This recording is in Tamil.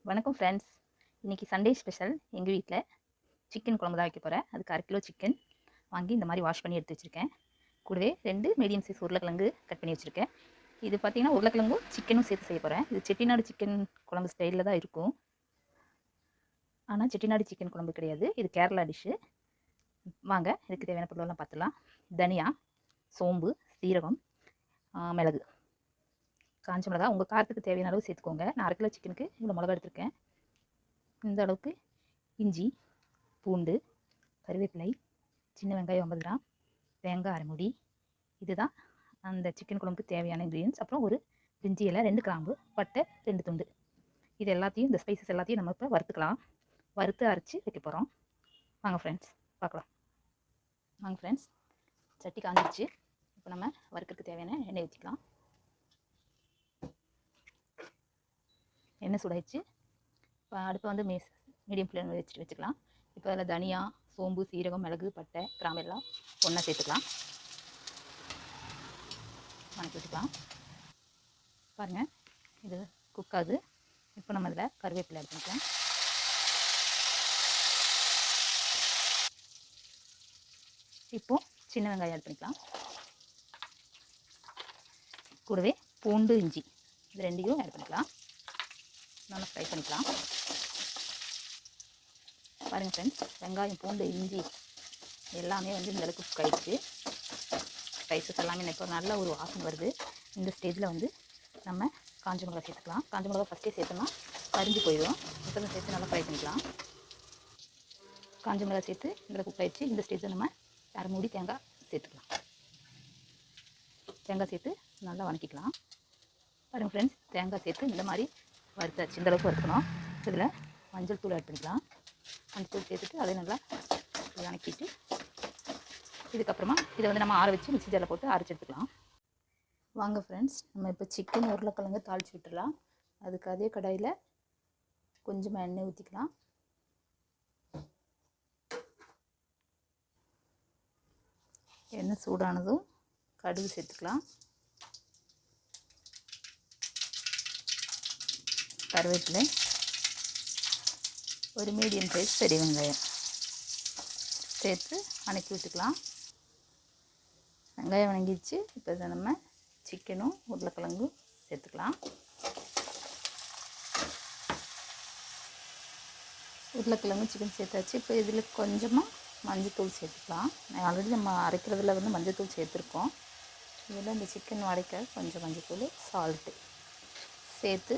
வணக்கம் ஃப்ரெண்ட்ஸ். இன்றைக்கி சண்டே ஸ்பெஷல். எங்கள் வீட்டில் சிக்கன் குழம்பு தான் வைக்க போகிறேன். அதுக்கு 1/2 கிலோ சிக்கன் வாங்கி இந்த மாதிரி வாஷ் பண்ணி எடுத்து வச்சுருக்கேன். கூடவே 2 மீடியம் சைஸ் உருளைக்கிழங்கு கட் பண்ணி வச்சுருக்கேன். இது பார்த்திங்கன்னா உருளைக்கிழங்கும் சிக்கனும் சேர்த்து செய்ய போகிறேன். இது செட்டிநாடு சிக்கன் குழம்பு ஸ்டைலில் தான் இருக்கும். ஆனால் செட்டிநாடு சிக்கன் குழம்பு கிடையாது, இது கேரளா டிஷ்ஷு. வாங்க இதுக்கு தேவையான பொருளெல்லாம் பார்த்துலாம். தனியா, சோம்பு, சீரகம், மிளகு, காஞ்ச மிளகா உங்கள் காரத்துக்கு தேவையான அளவு சேர்த்துக்கோங்க. நான் 1/2 கிலோ சிக்கனுக்கு இவ்வளோ மிளகா எடுத்திருக்கேன். இந்த அளவுக்கு இஞ்சி, பூண்டு, கருவேப்பிலை, சின்ன வெங்காயம் 50 கிராம், தேங்காய் அரை மூடி. இதுதான் அந்த சிக்கன் குழம்புக்கு தேவையான இன்க்ரீடியன்ஸ். அப்புறம் ஒரு பிரிஞ்சி இலை, 2 கிராம்பு, பட்டை 2 துண்டு. இது எல்லாத்தையும், இந்த ஸ்பைசஸ் எல்லாத்தையும் நம்ம இப்போ வறுத்துக்கலாம். வறுத்து அரைச்சி வைக்க போகிறோம். வாங்க ஃப்ரெண்ட்ஸ் பார்க்கலாம். வாங்க ஃப்ரெண்ட்ஸ், சட்டி காஞ்சிடுச்சு. இப்போ நம்ம வறுக்கிறதுக்கு தேவையான எண்ணெய் ஊற்றிக்கலாம். எண்ணெய் சூடாயிடுச்சு. இப்போ அடுப்பை வந்து மீடியம் ஃப்ளேம் வச்சுக்கலாம். இப்போ அதில் தனியா, சோம்பு, சீரகம், மிளகு, பட்டை, கிராம்பு எல்லாம் ஒன்றா சேர்த்துக்கலாம். வணக்கி விட்டுக்கலாம். பாருங்கள், இது குக் ஆகுது. இப்போ நம்ம இதில் கருவேப்பிலை ஆட் பண்ணிக்கலாம். இப்போது சின்ன வெங்காயம் ஆட் பண்ணிக்கலாம். கூடவே பூண்டு, இஞ்சி இது ரெண்டையும் ஆட் பண்ணிக்கலாம். நல்லா ஃப்ரை பண்ணிக்கலாம். பாருங்கள் ஃப்ரெண்ட்ஸ், வெங்காயம், பூண்டு, இஞ்சி எல்லாமே வந்து இந்த அளவுக்கு குக் ஆகிடுச்சு. ஸ்பைசஸ் எல்லாமே இப்போ நல்ல ஒரு வாசனை வருது. இந்த ஸ்டேஜில் வந்து நம்ம காஞ்ச மிளகா சேர்த்துக்கலாம். காஞ்ச மிளகா ஃபஸ்ட்டே சேர்த்தோம்னா கரிஞ்சு போயிடும். இப்போ தான் சேர்த்து நல்லா ஃப்ரை பண்ணிக்கலாம். காஞ்ச மிளகா சேர்த்து இந்த குக் ஆகிடுச்சு. இந்த ஸ்டேஜில் நம்ம அரை மூடி தேங்காய் சேர்த்துக்கலாம். தேங்காய் சேர்த்து நல்லா வதக்கிக்கலாம். பாருங்கள் ஃப்ரெண்ட்ஸ், தேங்காய் சேர்த்து இந்த மாதிரி வறுத்தாச்சு. இந்த அளவுக்கு வறுக்கணும். இதில் மஞ்சள் தூள் ஆட் பண்ணிக்கலாம். மஞ்சள் தூள் சேர்த்துட்டு அதை நல்லா வதக்கிட்டு இதுக்கப்புறமா இதை வந்து நம்ம ஆற வச்சு மிக்ஸி ஜாரில் போட்டு அரைச்சி எடுத்துக்கலாம். வாங்க ஃப்ரெண்ட்ஸ், நம்ம இப்போ சிக்கன் உருளைக்கிழங்கு தாளித்து விட்டுடலாம். அதுக்கு அதே கடாயில் கொஞ்சமாக எண்ணெய் ஊற்றிக்கலாம். எண்ணெய் சூடானதும் கடுகு சேர்த்துக்கலாம். கருவேப்பிலை, ஒரு மீடியம் சைஸ் பெரிய வெங்காயம் சேர்த்து வதக்கி விட்டுக்கலாம். வெங்காயம் வதங்கிடுச்சு. இப்போ இதை நம்ம சிக்கனும் உருளைக்கிழங்கும் சேர்த்துக்கலாம். உருளைக்கிழங்கு சிக்கன் சேர்த்தாச்சு. இப்போ இதில் கொஞ்சமாக மஞ்சள்தூள் சேர்த்துக்கலாம். ஆல்ரெடி நம்ம அரைக்கிறதுல வந்து மஞ்சள்தூள் சேர்த்துருக்கோம். இதில் இந்த சிக்கன் வடைக்க கொஞ்சம் மஞ்சள்தூள், சால்ட்டு சேர்த்து